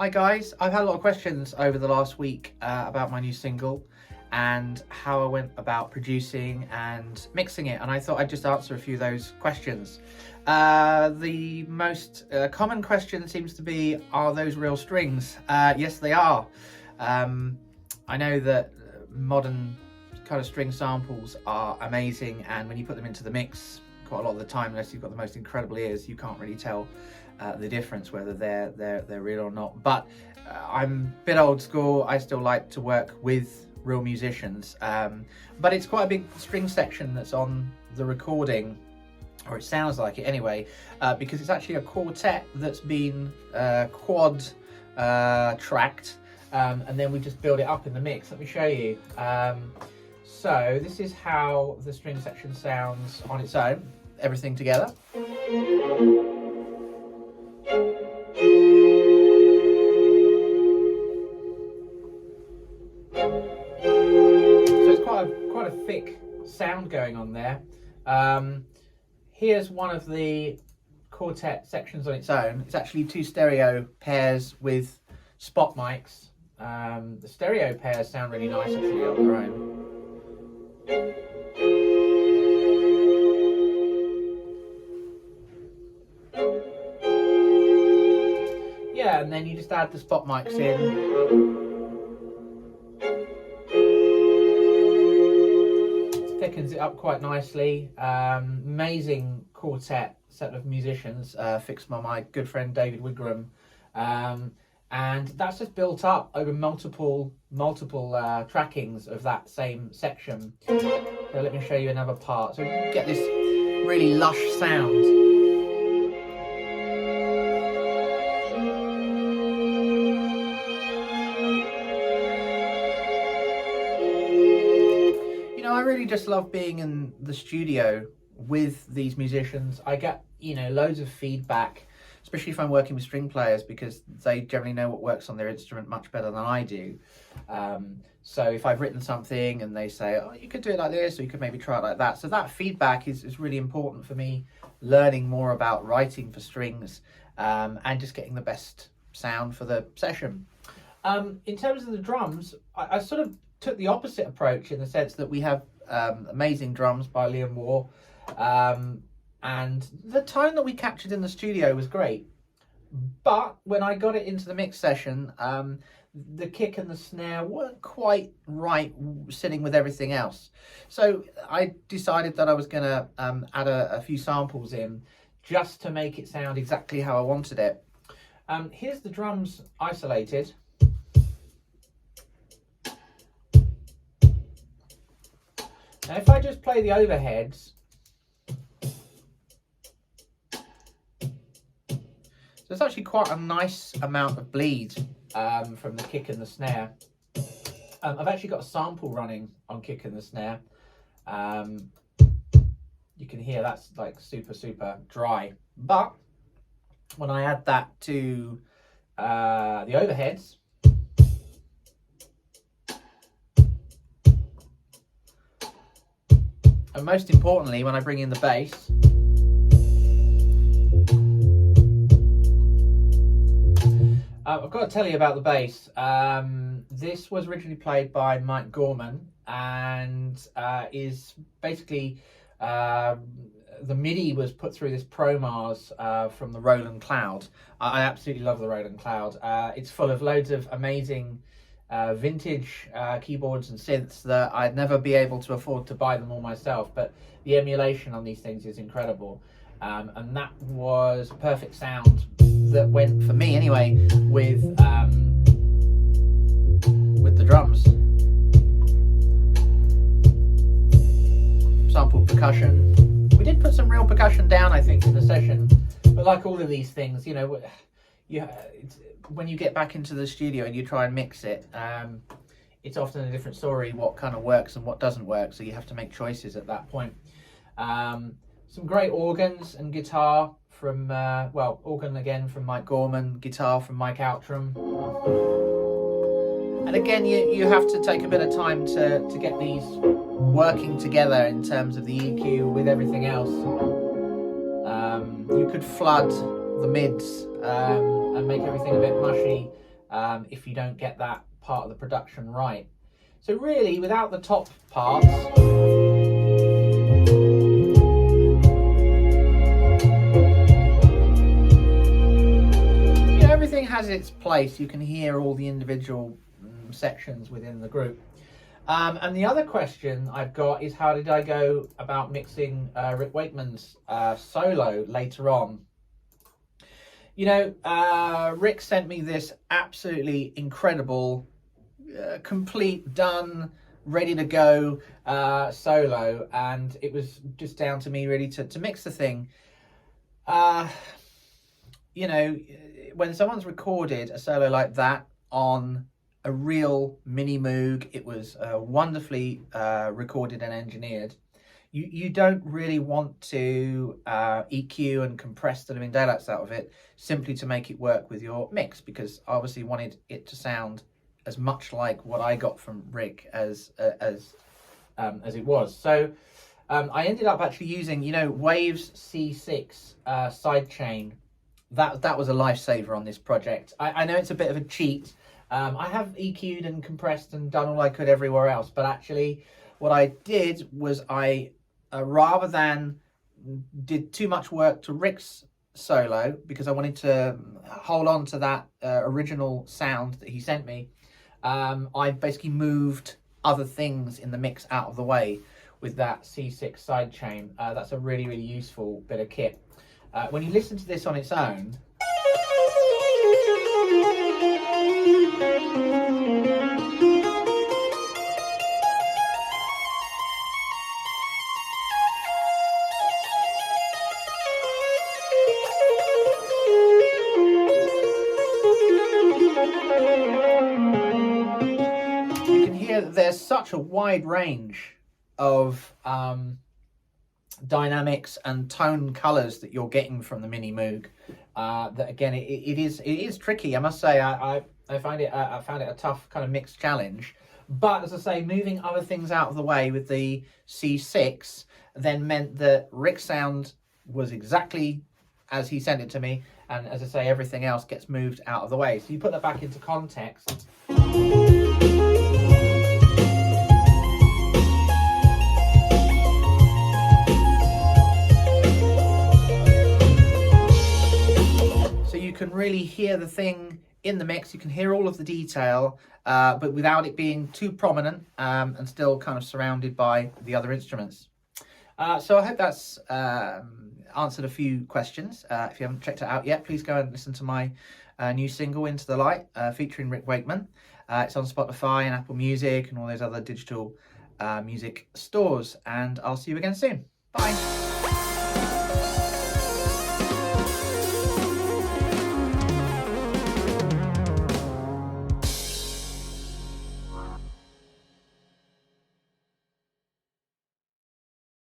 Hi guys, I've had a lot of questions over the last week about my new single and how I went about producing and mixing it, and I thought I'd just answer a few of those questions. The most common question seems to be, are those real strings? Yes, they are. I know that modern kind of string samples are amazing, and when you put them into the mix, quite a lot of the time, unless you've got the most incredible ears, you can't really tell the difference whether they're real or not. But I'm a bit old school. I still like to work with real musicians, but it's quite a big string section that's on the recording, or it sounds like it anyway, because it's actually a quartet that's been quad tracked, and then we just build it up in the mix. Let me show you. So this is how the string section sounds on its own, everything together. So it's quite a thick sound going on there. Here's one of the quartet sections on its own. It's actually two stereo pairs with spot mics. The stereo pairs sound really nice actually on their own. Yeah, and then you just add the spot mics in. Thickens it up quite nicely. Amazing quartet set of musicians, fixed by my good friend David Wigram, and that's just built up over multiple trackings of that same section. So let me show you another part. So you get this really lush sound. I really just love being in the studio with these musicians. I get, loads of feedback, especially if I'm working with string players, because they generally know what works on their instrument much better than I do. So if I've written something and they say, oh, you could do it like this, or you could maybe try it like that. So that feedback is really important for me, learning more about writing for strings, and just getting the best sound for the session. In terms of the drums, I sort of took the opposite approach, in the sense that we have amazing drums by Liam Moore, and the tone that we captured in the studio was great, but when I got it into the mix session, the kick and the snare weren't quite right sitting with everything else. So I decided that I was going to add a few samples in, just to make it sound exactly how I wanted it. Here's the drums isolated. Now if I just play the overheads, so it's actually quite a nice amount of bleed from the kick and the snare. I've actually got a sample running on kick and the snare. You can hear that's like super dry, but when I add that to the overheads, and most importantly, when I bring in the bass, I've got to tell you about the bass. This was originally played by Mike Gorman, and is basically, the MIDI was put through this ProMars from the Roland Cloud. I absolutely love the Roland Cloud. It's full of loads of amazing vintage keyboards and synths that I'd never be able to afford to buy them all myself, but the emulation on these things is incredible, and that was a perfect sound that went, for me anyway, with the drums. Sampled percussion. We did put some real percussion down, I think, in the session, but like all of these things, when you get back into the studio and you try and mix it, it's often a different story what kind of works and what doesn't work, so you have to make choices at that point. Some great organs and guitar from, organ again from Mike Gorman, guitar from Mike Outram. And again, you have to take a bit of time to get these working together in terms of the EQ with everything else. You could flood the mids and make everything a bit mushy, if you don't get that part of the production right. So really, without the top parts, everything has its place. You can hear all the individual sections within the group. And the other question I've got is, how did I go about mixing Rick Wakeman's solo later on? You know, Rick sent me this absolutely incredible, complete, done, ready to go solo, and it was just down to me really to mix the thing. You know, when someone's recorded a solo like that on a real mini Moog, it was wonderfully recorded and engineered. You don't really want to EQ and compress the living daylights out of it simply to make it work with your mix, because I obviously wanted it to sound as much like what I got from Rick as it was. So I ended up actually using, you know, Waves C6 sidechain. That was a lifesaver on this project. I know it's a bit of a cheat. I have EQ'd and compressed and done all I could everywhere else, but actually what I did was I, rather than did too much work to Rick's solo, because I wanted to hold on to that original sound that he sent me, I basically moved other things in the mix out of the way with that C6 sidechain. That's a really, really useful bit of kit. When you listen to this on its own, you can hear that there's such a wide range of dynamics and tone colors that you're getting from the mini Moog. That again, it is tricky. I must say, I found it a tough kind of mixed challenge. But as I say, moving other things out of the way with the C6 then meant that Rick's sound was exactly as he sent it to me, and as I say, everything else gets moved out of the way. So you put that back into context. You can really hear the thing in the mix. You can hear all of the detail, but without it being too prominent, and still kind of surrounded by the other instruments. So I hope that's answered a few questions. If you haven't checked it out yet, please go and listen to my new single, Into the Light, featuring Rick Wakeman. It's on Spotify and Apple Music and all those other digital music stores. And I'll see you again soon. Bye.